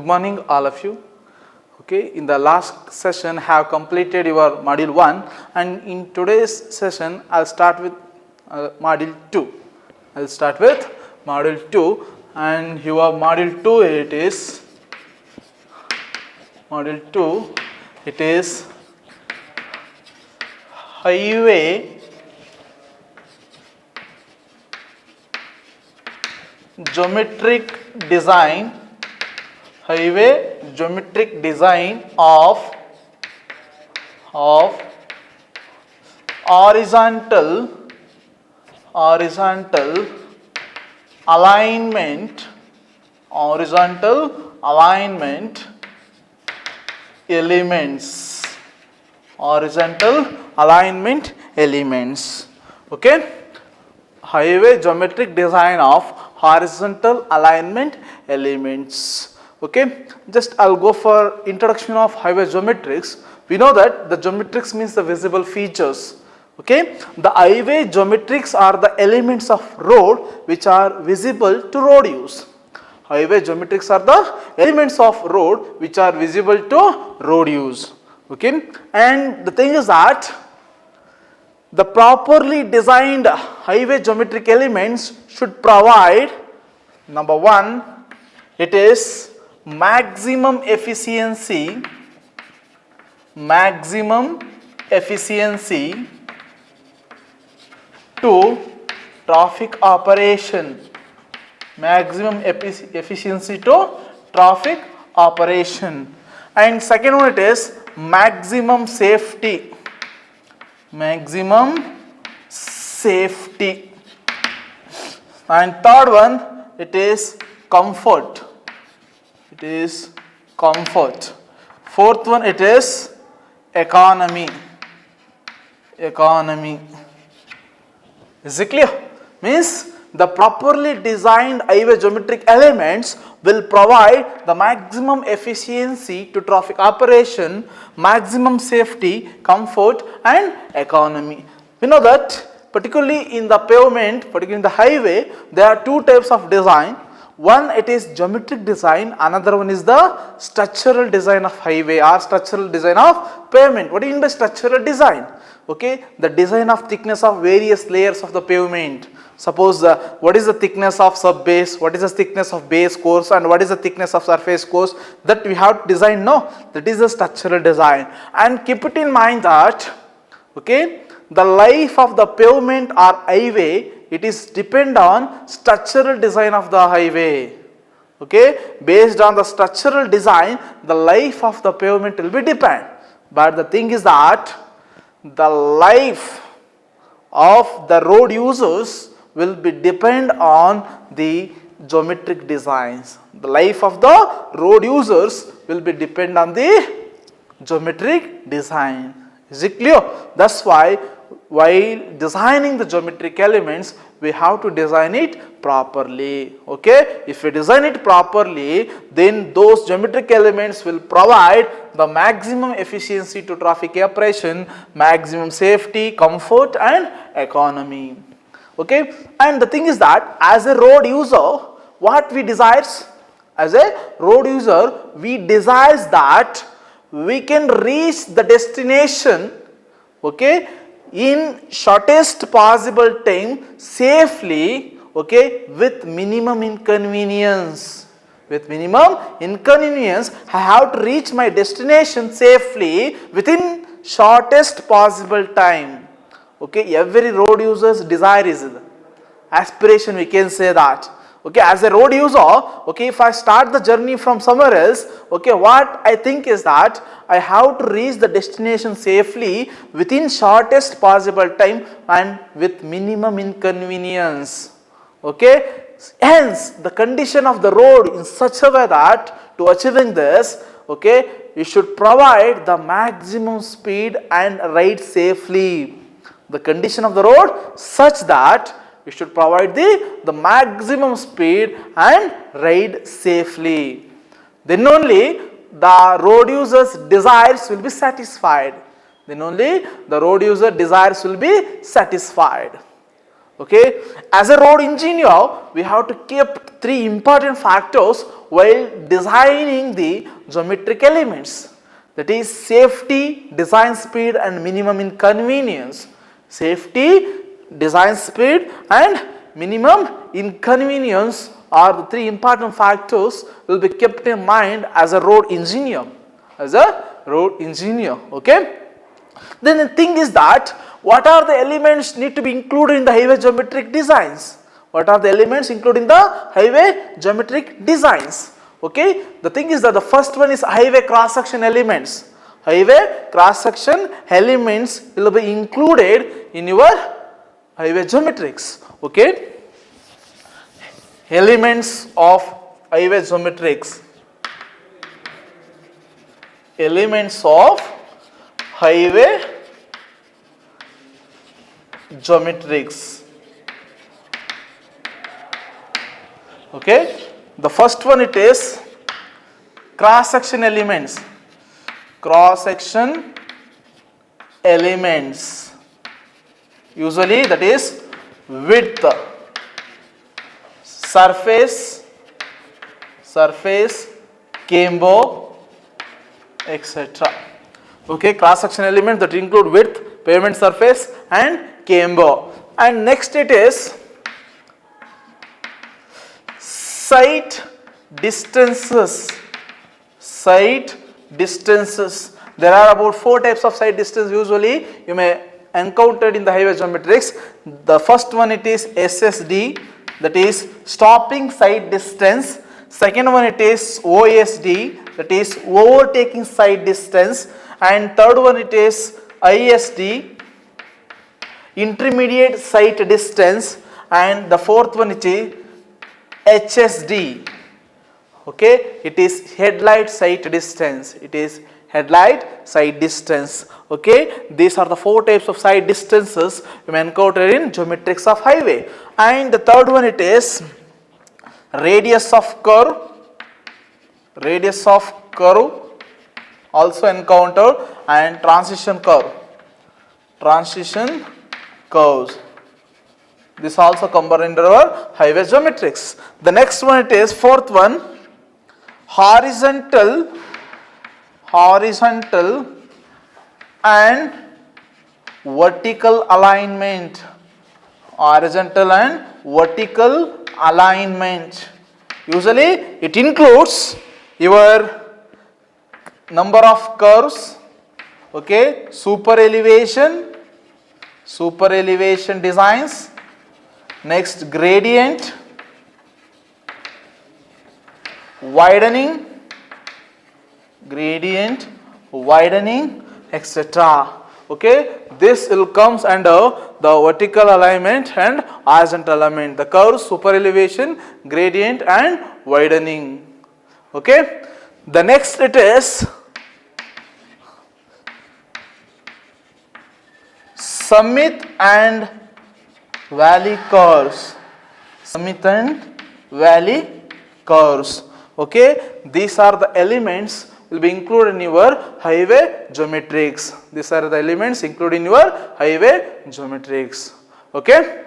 Good morning all of you. Okay, in the last session have completed your module 1 and in today's session I'll start with module 2. I'll start with module 2 and your module 2 it is highway geometric design of horizontal alignment elements. Okay, highway geometric design of horizontal alignment elements. Okay, just I'll go for introduction of highway geometrics. We know that the geometrics means the visible features. Okay, the highway geometrics are the elements of road which are visible to road use. Highway geometrics are the elements of road which are visible to road use. Okay, and the thing is that the properly designed highway geometric elements should provide, number 1, it is maximum efficiency to traffic operation. Maximum efficiency to traffic operation. And second one it is maximum safety. And third one it is comfort. Fourth one it is economy. Is it clear? Means the properly designed highway geometric elements will provide the maximum efficiency to traffic operation, maximum safety, comfort and economy. We know that particularly in the pavement, particularly in the highway, there are two types of design. One it is geometric design, another one is the structural design of highway or structural design of pavement. What do you mean by structural design? Okay, the design of thickness of various layers of the pavement. Suppose what is the thickness of subbase, what is the thickness of base course and what is the thickness of surface course, that we have to design. No, that is the structural design. And keep it in mind that, okay, the life of the pavement or highway, it is depend on structural design of the highway. Okay, based on the structural design, the life of the pavement will be depend. But the thing is that the life of the road users will be depend on the geometric designs. The life of the road users will be depend on the geometric design. Is it clear? That's why while designing the geometric elements, we have to design it properly. Okay, if we design it properly, then those geometric elements will provide the maximum efficiency to traffic operation, maximum safety, comfort and economy. Okay, and the thing is that as a road user, what we desires? As a road user, we desires that we can reach the destination, okay, in shortest possible time safely, okay, with minimum inconvenience. I have to reach my destination safely within shortest possible time. Okay, every road user's desire is aspiration, we can say that. Okay, as a road user, okay, if I start the journey from somewhere else, okay, what I think is that I have to reach the destination safely within shortest possible time and with minimum inconvenience. Okay, hence the condition of the road in such a way that to achieving this, okay, you should provide the maximum speed and ride safely. The condition of the road such that you should provide the maximum speed and ride safely. Then only the road user's desires will be satisfied. Okay, as a road engineer, we have to keep three important factors while designing the geometric elements. That is safety, design speed and minimum inconvenience. Safety, design speed and minimum inconvenience are the three important factors will be kept in mind as a road engineer. As a road engineer, okay. Then the thing is that what are the elements need to be included in the highway geometric designs? What are the elements included in the highway geometric designs? Okay, the thing is that the first one is highway cross section elements. Highway cross section elements will be included in your highway geometrics. Okay, elements of highway geometrics. Elements of highway geometrics. Okay, the first one it is cross section elements. Cross section elements, usually that is width, surface, camber, etc. Okay, cross section elements that include width, pavement surface and camber. And next it is site distances. Site distances. There are about 4 types of site distance usually you may encounter in the highway geometrics. The first one it is SSD, that is stopping site distance. Second one it is OSD, that is overtaking site distance. And third one it is ISD, intermediate site distance. And the fourth one it is HSD. Okay, it is headlight sight distance. It is headlight sight distance. Okay, these are the 4 types of sight distances you may encounter in geometrics of highway. And the third one it is radius of curve. Radius of curve also encountered, and transition curve. Transition curves. This also come under our highway geometrics. The next one it is fourth one, horizontal and vertical alignment. Horizontal and vertical alignment. Usually it includes your number of curves, okay, super elevation designs, next gradient, widening, etc. Okay, this will comes under the vertical alignment and horizontal alignment, the curves, super elevation, gradient and widening. Okay, the next it is summit and valley curves. Summit and valley curves. Okay, these are the elements will be included in your highway geometrics. These are the elements included in your highway geometrics. Okay,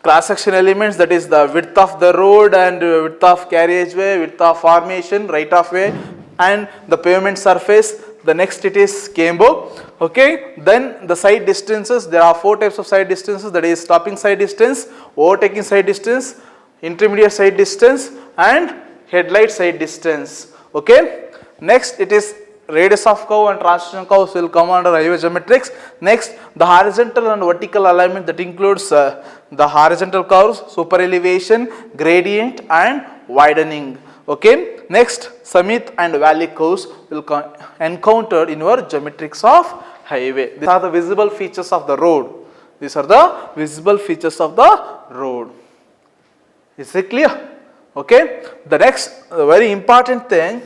cross section elements, that is the width of the road and width of carriageway, width of formation, right of way and the pavement surface. The next it is camber. Okay, then the side distances, there are 4 types of side distances, that is stopping side distance, overtaking side distance, intermediate side distance and headlight side distance. Okay, next it is radius of curve and transition curves will come under highway geometrics. Next, the horizontal and vertical alignment, that includes the horizontal curves, super elevation, gradient and widening. Okay, next summit and valley curves will encountered in your geometrics of highway. These are the visible features of the road. These are the visible features of the road. Is it clear? Okay, the next very important thing,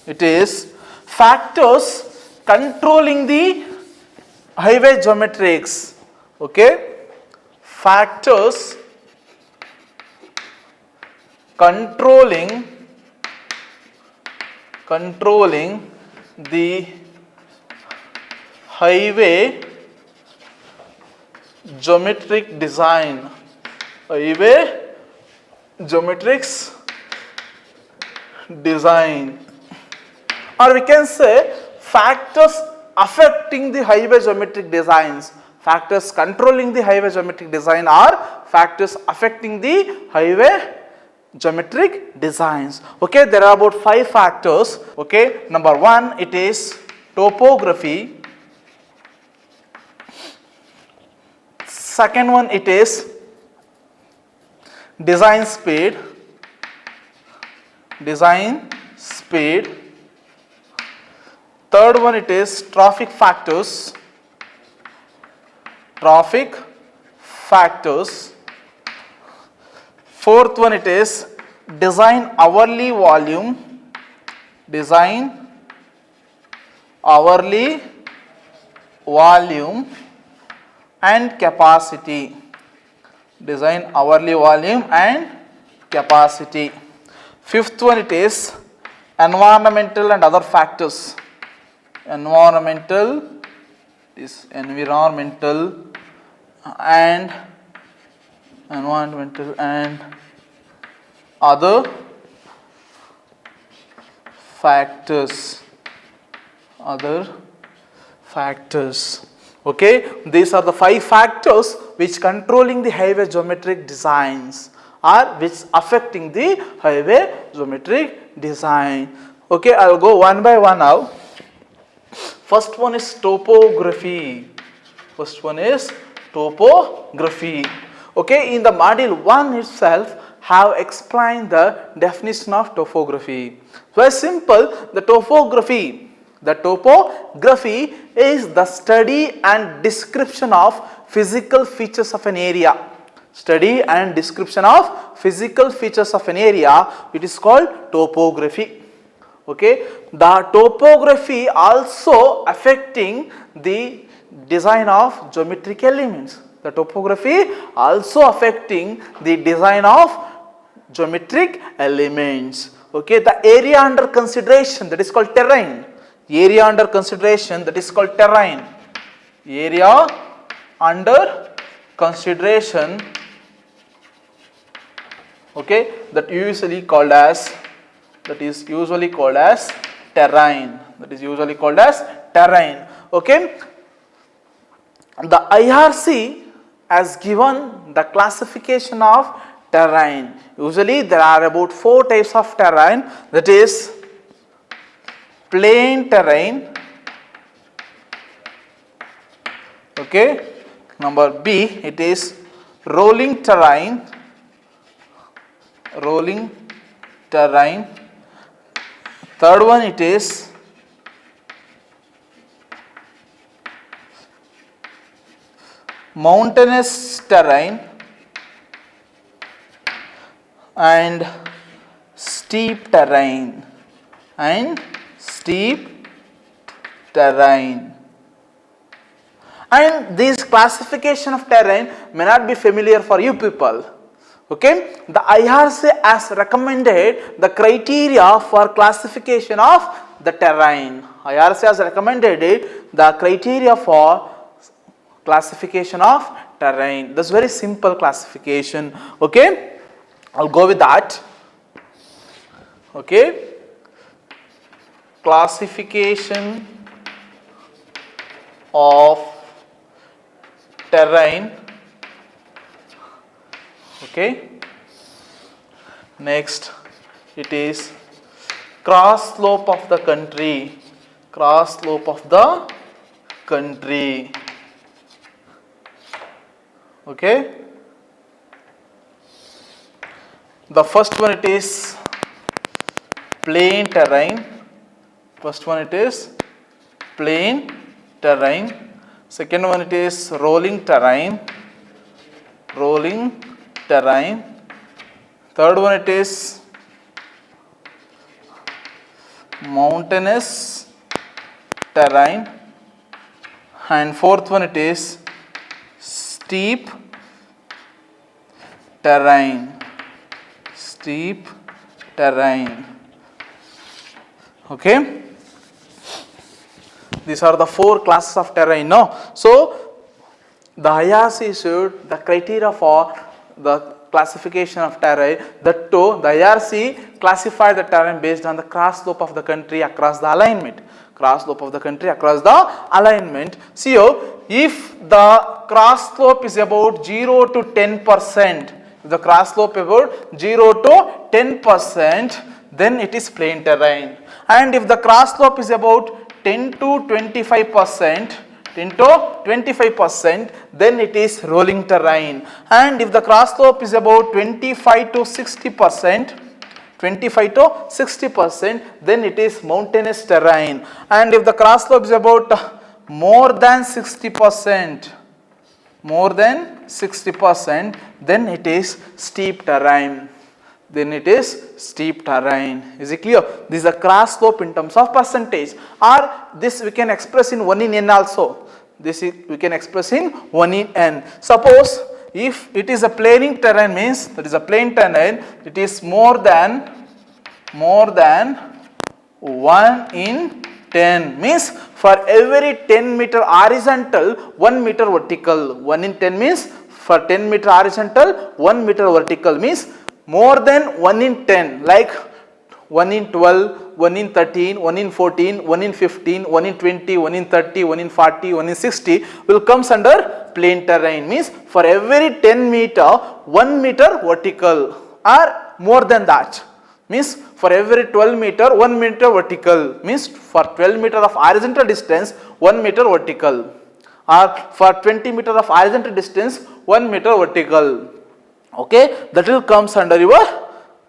it is factors controlling the highway geometrics. Okay, factors controlling the highway geometric design. Highway geometrics design, or we can say factors affecting the highway geometric designs. Factors controlling the highway geometric design are factors affecting the highway geometric designs. Okay, there are about 5 factors. Okay, number 1, it is topography. Second one, it is design speed. Design speed. Third one, it is traffic factors. Traffic factors. Fourth one, it is design hourly volume. Design hourly volume and capacity. Design hourly volume and capacity. Fifth one, it is environmental and other factors. Environmental and other factors. Okay, these are the 5 factors which controlling the highway geometric designs, or which affecting the highway geometric design. Okay, I will go one by one now. First one is topography. Okay, in the module 1 itself have explained the definition of topography. Very simple, the topography is the study and description of physical features of an area. Study and description of physical features of an area, it is called topography. Okay, the topography also affecting the design of geometric elements. The topography also affecting the design of geometric elements. Okay, the area under consideration, that is called terrain. Area under consideration, that is called terrain. Area under consideration, okay, that is usually called as terrain. Okay, the IRC has given the classification of terrain. Usually there are about 4 types of terrain, that is plain terrain. Okay, number B, it is rolling terrain. Third one, it is mountainous terrain and steep terrain. And this classification of terrain may not be familiar for you people. Okay, the IRC has recommended the criteria for classification of the terrain. IRC has recommended the criteria for classification of terrain. That's very simple classification. Okay, I'll go with that. Okay, classification of terrain. Okay, next it is cross slope of the country. Okay, the first one, it is plain terrain. Second one, it is rolling terrain. Third one, it is mountainous terrain, and fourth one, it is steep terrain. Okay, these are the 4 classes of terrain. No, so the IRC issued the criteria for the classification of terrain. That too, the IRC classified the terrain based on the cross slope of the country across the alignment. Cross slope of the country across the alignment. See here, if the cross slope is about 0 to 10%, if the cross slope about 0 to 10%, then it is plain terrain. And if the cross slope is about 10 to 25%, 10 to 25%, then it is rolling terrain. And if the cross slope is about 25 to 60%, 25 to 60%, then it is mountainous terrain. And if the cross slope is about more than 60%, then it is steep terrain. Then it is steep terrain. Is it clear? This is a cross slope in terms of percentage, or this we can express in 1 in n also. This we can express in 1 in n. Suppose if it is a planing terrain, means that is a plain terrain, it is more than 1 in 10, means for every 10 meter horizontal 1 meter vertical. 1 in 10 means for 10 meter horizontal 1 meter vertical, means more than 1 in 10, like 1 in 12, 1 in 13, 1 in 14, 1 in 15, 1 in 20, 1 in 30, 1 in 40, 1 in 60 will comes under plain terrain, means for every 10 meter 1 meter vertical, or more than that, means for every 12 meter 1 meter vertical, means for 12 meter of horizontal distance 1 meter vertical, or for 20 meter of horizontal distance 1 meter vertical. Okay, that will comes under your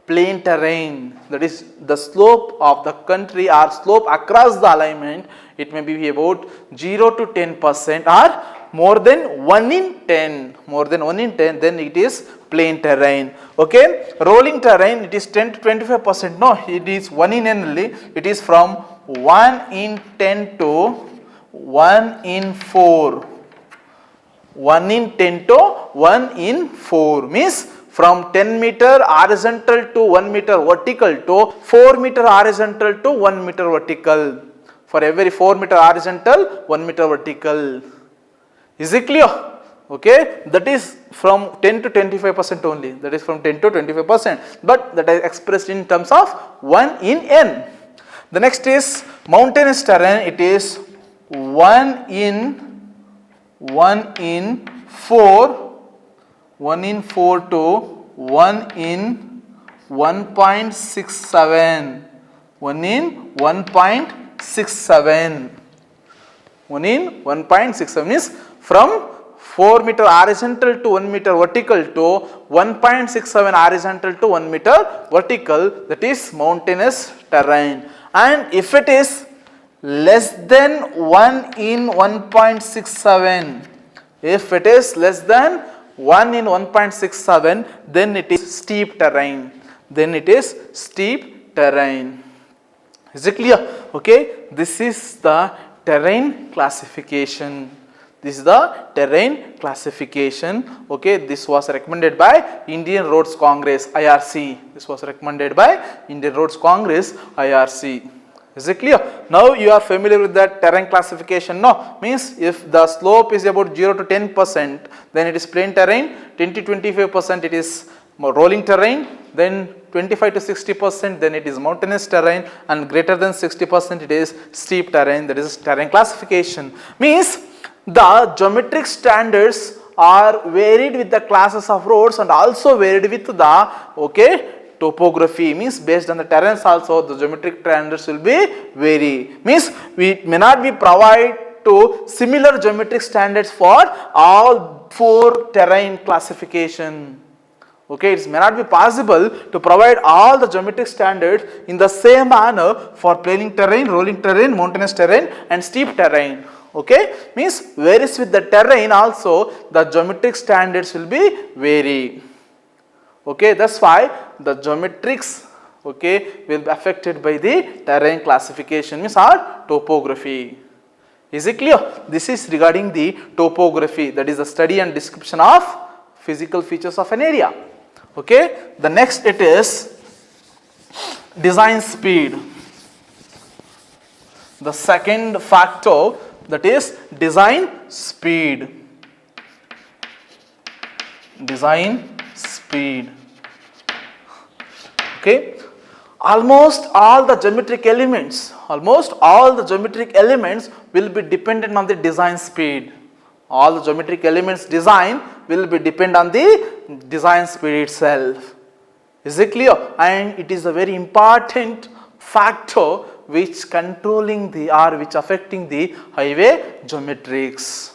plain terrain. That is the slope of the country or slope across the alignment. It may be about 0 to 10% or more than 1 in 10. More than 1 in 10, then it is plain terrain. Okay, rolling terrain, it is 10 to 25%. No, it is 1 in n only. It is from 1 in 10 to 1 in 4. 1 in 10 to 1 in 4, means from 10 meter horizontal to 1 meter vertical to 4 meter horizontal to 1 meter vertical. For every 4 meter horizontal 1 meter vertical. Is it clear? Okay, that is from 10 to 25% only. That is from 10 to 25%, but that is expressed in terms of 1 in n. The next is mountainous terrain. It is 1 in 4 to 1 in 1.67. 1 in 1.67. 1 in 1.67 means from 4 meter horizontal to 1 meter vertical to 1.67 horizontal to 1 meter vertical, that is mountainous terrain. And if it is less than 1 in 1.67, if it is less than 1 in 1.67, then it is steep terrain. Then it is steep terrain. Is it clear? Okay, this is the terrain classification. This is the terrain classification. Okay, this was recommended by Indian Roads Congress, IRC. This was recommended by Indian Roads Congress, IRC. Is it clear? Now you are familiar with that terrain classification. No, means if the slope is about 0 to 10%, then it is plain terrain. 10 to 25% it is rolling terrain. Then 25 to 60%, then it is mountainous terrain, and greater than 60% it is steep terrain. That is terrain classification. Means the geometric standards are varied with the classes of roads and also varied with the topography. Means based on the terrains also the geometric standards will be vary. Means we may not be provide to similar geometric standards for all 4 terrain classification. Okay, it may not be possible to provide all the geometric standards in the same manner for planing terrain, rolling terrain, mountainous terrain and steep terrain. Okay, means varies with the terrain also the geometric standards will be vary. Okay, that's why the geometrics will be affected by the terrain classification, means our topography. Is it clear? This is regarding the topography, that is the study and description of physical features of an area. Okay, the next it is design speed. The second factor, that is design speed. design speed. Okay, almost all the geometric elements will be dependent on the design speed. All the geometric elements design will be depend on the design speed itself. Is it clear? And it is a very important factor which controlling the or which affecting the highway geometrics.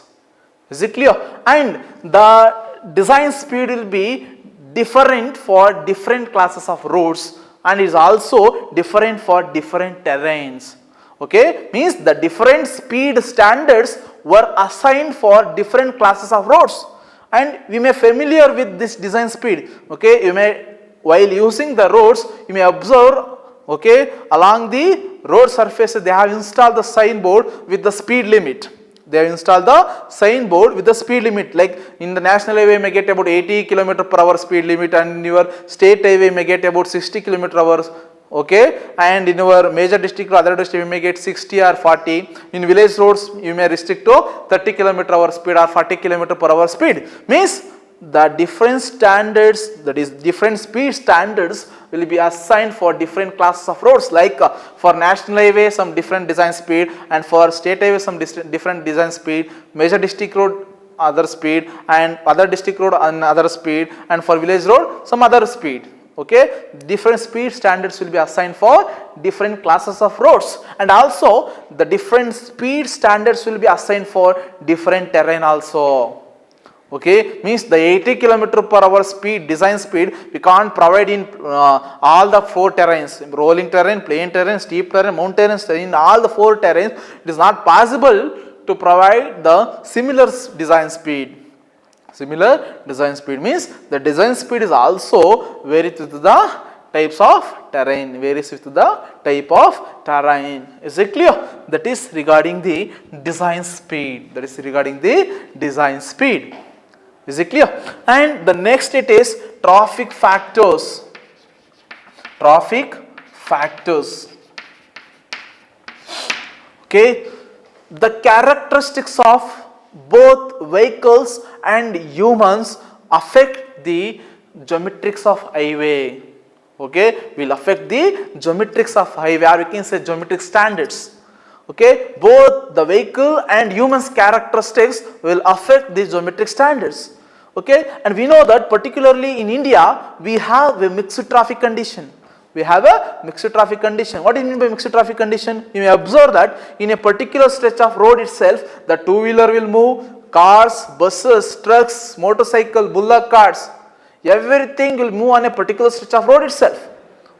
Is it clear? And the design speed will be different for different classes of roads and is also different for different terrains. Okay, means the different speed standards were assigned for different classes of roads, and we may familiar with this design speed. Okay, you may while using the roads you may observe, okay, along the road surfaces they have installed the signboard with the speed limit. They have installed the signboard with the speed limit, like in the national highway may get about 80 km/h speed limit, and in your state highway may get about 60 km/h. Okay, and in your major district or other district you may get 60 or 40. In village roads you may restrict to 30 km/h speed or 40 km/h speed. Means the different standards, that is different speed standards will be assigned for different classes of roads, like for national highway some different design speed, and for state highway some different design speed, major district road other speed, and other district road another speed, and for village road some other speed. Okay, different speed standards will be assigned for different classes of roads, and also the different speed standards will be assigned for different terrain also. Okay, means the 80 km/h speed design speed we can't provide in all the four terrains: rolling terrain, plain terrain, steep terrain, mountainous terrain. In all the four terrains it is not possible to provide the similar design speed. Similar design speed means the design speed is also varies with the types of terrain, varies with the type of terrain. Is it clear? That is regarding the design speed. That is regarding the design speed. Is it clear? And the next it is traffic factors. Traffic factors. Okay, the characteristics of both vehicles and humans affect the geometrics of highway. Okay, will affect the geometrics of highway, or we can say geometric standards. Okay, both the vehicle and humans characteristics will affect the geometric standards. Okay, and we know that particularly in India we have a mixed traffic condition. We have a mixed traffic condition. What do you mean by mixed traffic condition? You may observe that in a particular stretch of road itself, the two-wheeler will move, cars, buses, trucks, motorcycle, bullock carts, everything will move on a particular stretch of road itself.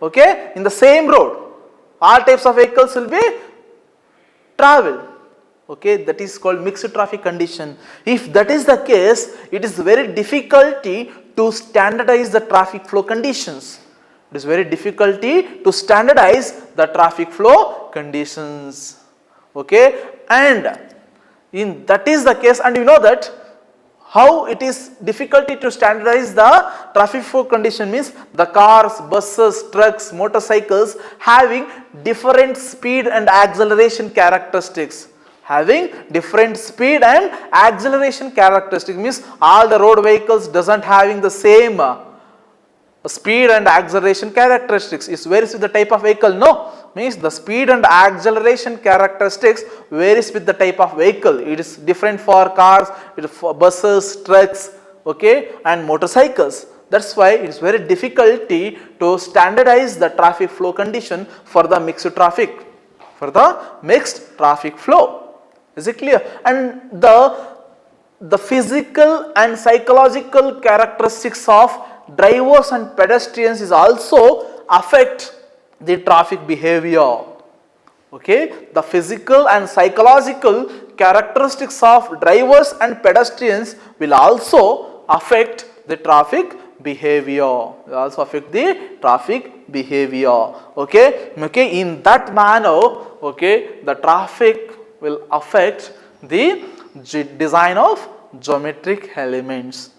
Okay, in the same road, all types of vehicles will be travel. Okay, that is called mixed traffic condition. If that is the case, it is very difficulty to standardize the traffic flow conditions. It is very difficulty to standardize the traffic flow conditions. Okay, and in that is the case, and you know that how it is difficulty to standardize the traffic flow condition means the cars, buses, trucks, motorcycles having different speed and acceleration characteristics. Having different speed and acceleration characteristics means all the road vehicles doesn't having the same speed and acceleration characteristics. It varies with the type of vehicle. No, means the speed and acceleration characteristics varies with the type of vehicle. It is different for cars, for buses, trucks, okay, and motorcycles. That's why it is very difficulty to standardize the traffic flow condition for the mixed traffic. For the mixed traffic flow. Is it clear? And the physical and psychological characteristics of drivers and pedestrians is also affect the traffic behavior. Okay, the physical and psychological characteristics of drivers and pedestrians will also affect the traffic behavior. Will also affect the traffic behavior. Okay, okay, in that manner, okay, the traffic will affect the design of geometric elements.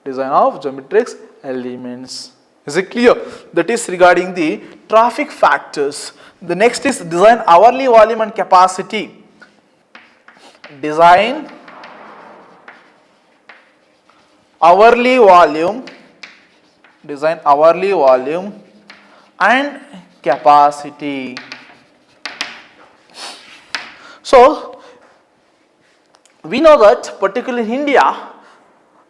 Design of geometric elements. Is it clear? That is regarding the traffic factors. The next is design hourly volume and capacity. Design hourly volume, design hourly volume and capacity. So we know that particularly in India,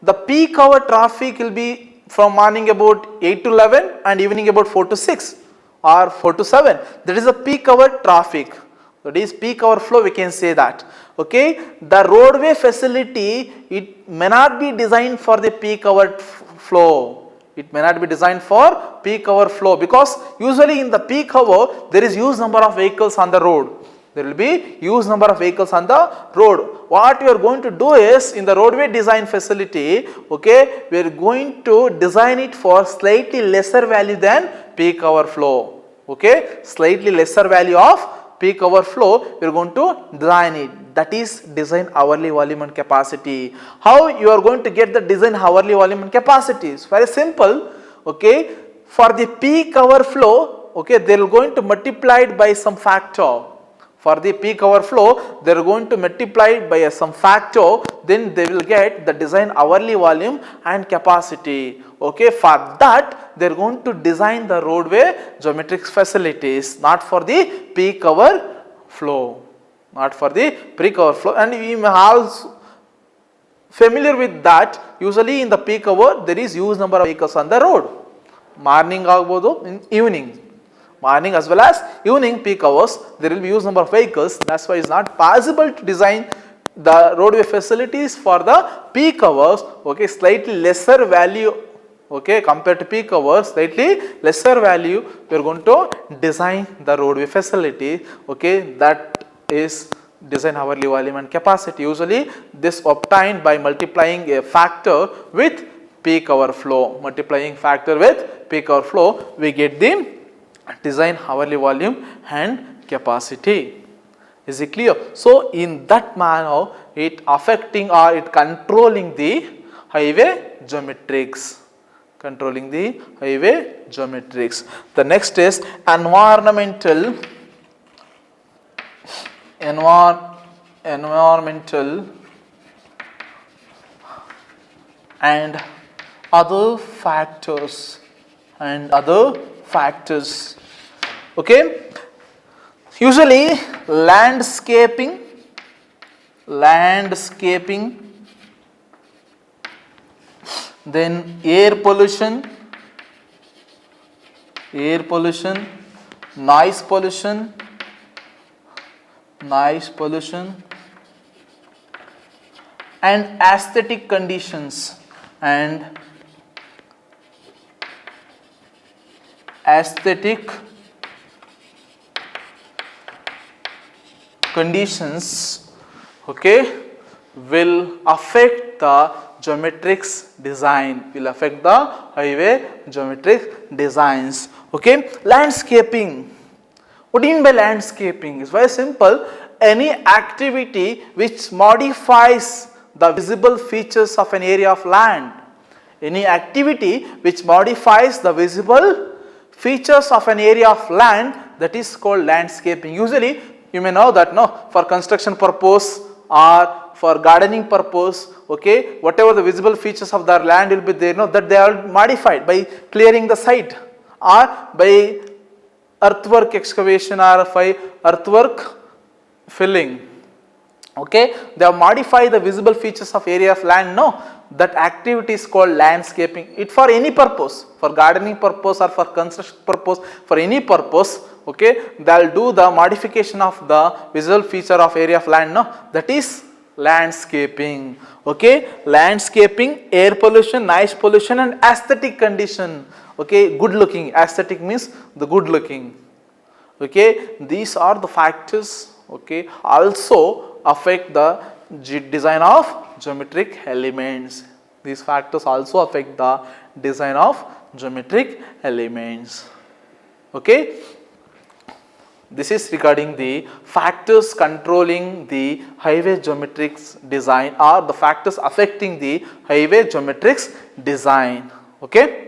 the peak hour traffic will be from morning about 8 to 11 and evening about 4 to 6 or 4 to 7. That is the peak hour traffic. That is peak hour flow, we can say that. Okay, the roadway facility, it may not be designed for the peak hour flow. It may not be designed for peak hour flow, because usually in the peak hour there is huge number of vehicles on the road. There will be huge number of vehicles on the road. What we are going to do is, in the roadway design facility, okay, we are going to design it for slightly lesser value than peak hour flow. Okay, slightly lesser value of peak hour flow, we are going to design it. That is design hourly volume and capacity. How you are going to get the design hourly volume and capacity? It's very simple. Okay, for the peak hour flow, okay, they are going to multiply it by some factor. For the peak hour flow, they are going to multiply it by some factor, then they will get the design hourly volume and capacity. Okay, for that they are going to design the roadway geometric facilities, not for the peak hour flow, not for the peak hour flow. And we may also familiar with that, usually in the peak hour there is huge number of vehicles on the road. Morning agbodu, in evening. Morning as well as evening peak hours, there will be huge number of vehicles. That's why it's not possible to design the roadway facilities for the peak hours. Okay, slightly lesser value. Okay, compared to peak hours, slightly lesser value, we are going to design the roadway facility. Okay, that is design hourly volume and capacity. Usually this obtained by multiplying a factor with peak hour flow. Multiplying factor with peak hour flow, we get the design hourly volume and capacity. Is it clear? So in that manner, it affecting or it controlling the highway geometrics. Controlling the highway geometrics. The next is environmental and other factors Okay, usually landscaping, then air pollution, noise pollution, and aesthetic conditions okay, will affect the geometrics design, will affect the highway geometric designs. Okay, landscaping. What do you mean by landscaping? It's very simple. Any activity which modifies the visible features of an area of land. Any activity which modifies the visible features of an area of land, that is called landscaping. Usually you may know that, no, for construction purpose or for gardening purpose, okay, whatever the visible features of the land will be there, no, that they are modified by clearing the site or by earthwork excavation or by earthwork filling. Okay, they have modified the visible features of area of land, no, that activity is called landscaping. It for any purpose, for gardening purpose or for construction purpose, for any purpose, okay, they will do the modification of the visual feature of area of land, no, that is landscaping. Okay, landscaping, air pollution, noise pollution and aesthetic condition. Okay, good looking, aesthetic means the good looking. Okay, these are the factors, okay, also affect the design of geometric elements. These factors also affect the design of geometric elements. Okay, this is regarding the factors controlling the highway geometrics design or the factors affecting the highway geometrics design. Okay.